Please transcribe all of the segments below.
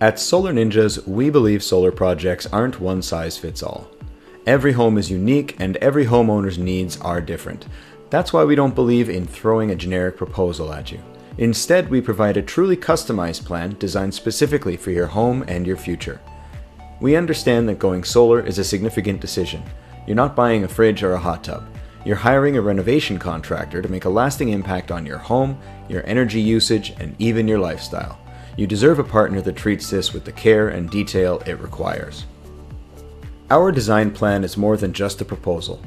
At SolarNinjas, we believe solar projects aren't one size fits all. Every home is unique and every homeowner's needs are different. That's why we don't believe in throwing a generic proposal at you. Instead, we provide a truly customized plan designed specifically for your home and your future. We understand that going solar is a significant decision. You're not buying a fridge or a hot tub. You're hiring a renovation contractor to make a lasting impact on your home, your energy usage, and even your lifestyle. You deserve a partner that treats this with the care and detail it requires. Our design plan is more than just a proposal.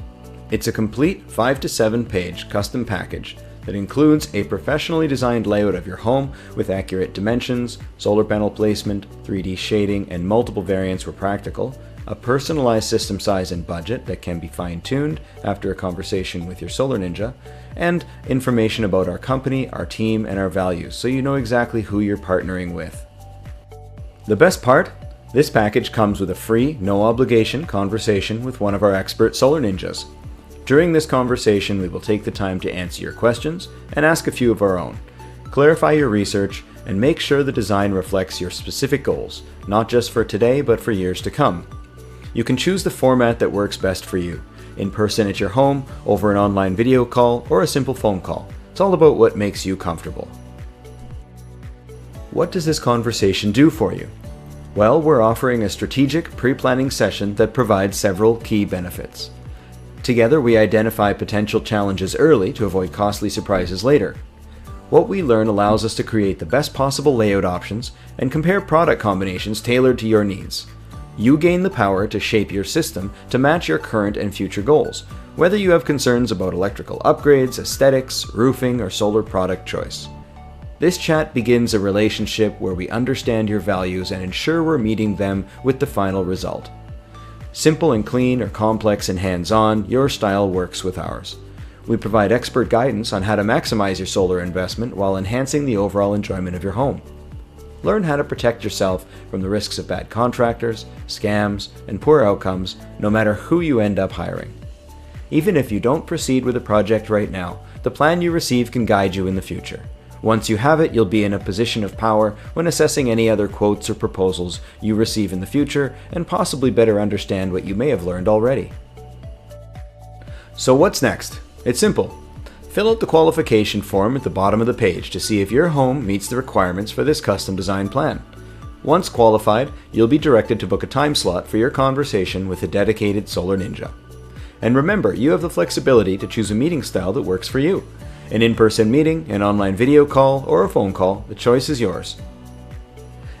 It's a complete 5 to 7 page custom package that includes a professionally designed layout of your home with accurate dimensions, solar panel placement, 3D shading, and multiple variants where practical, a personalized system size and budget that can be fine-tuned after a conversation with your SolarNinja, and information about our company, our team, and our values so you know exactly who you're partnering with. The best part? This package comes with a free, no-obligation conversation with one of our expert SolarNinjas. During this conversation, we will take the time to answer your questions and ask a few of our own, clarify your research, and make sure the design reflects your specific goals, not just for today but for years to come. You can choose the format that works best for you, in person at your home, over an online video call, or a simple phone call. It's all about what makes you comfortable. What does this conversation do for you? Well, we're offering a strategic pre-planning session that provides several key benefits. Together, we identify potential challenges early to avoid costly surprises later. What we learn allows us to create the best possible layout options and compare product combinations tailored to your needs. You gain the power to shape your system to match your current and future goals, whether you have concerns about electrical upgrades, aesthetics, roofing, or solar product choice. This chat begins a relationship where we understand your values and ensure we're meeting them with the final result. Simple and clean or complex and hands-on, your style works with ours. We provide expert guidance on how to maximize your solar investment while enhancing the overall enjoyment of your home. Learn how to protect yourself from the risks of bad contractors, scams, and poor outcomes, no matter who you end up hiring. Even if you don't proceed with a project right now, the plan you receive can guide you in the future. Once you have it, you'll be in a position of power when assessing any other quotes or proposals you receive in the future and possibly better understand what you may have learned already. So what's next? It's simple. Fill out the qualification form at the bottom of the page to see if your home meets the requirements for this custom design plan. Once qualified, you'll be directed to book a time slot for your conversation with a dedicated SolarNinja. And remember, you have the flexibility to choose a meeting style that works for you. An in-person meeting, an online video call, or a phone call, the choice is yours.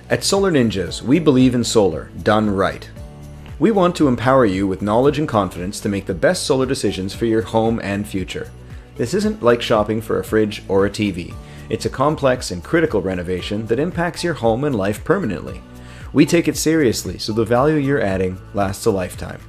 At SolarNinjas, we believe in solar, done right. We want to empower you with knowledge and confidence to make the best solar decisions for your home and future. This isn't like shopping for a fridge or a TV. It's a complex and critical renovation that impacts your home and life permanently. We take it seriously, so the value you're adding lasts a lifetime.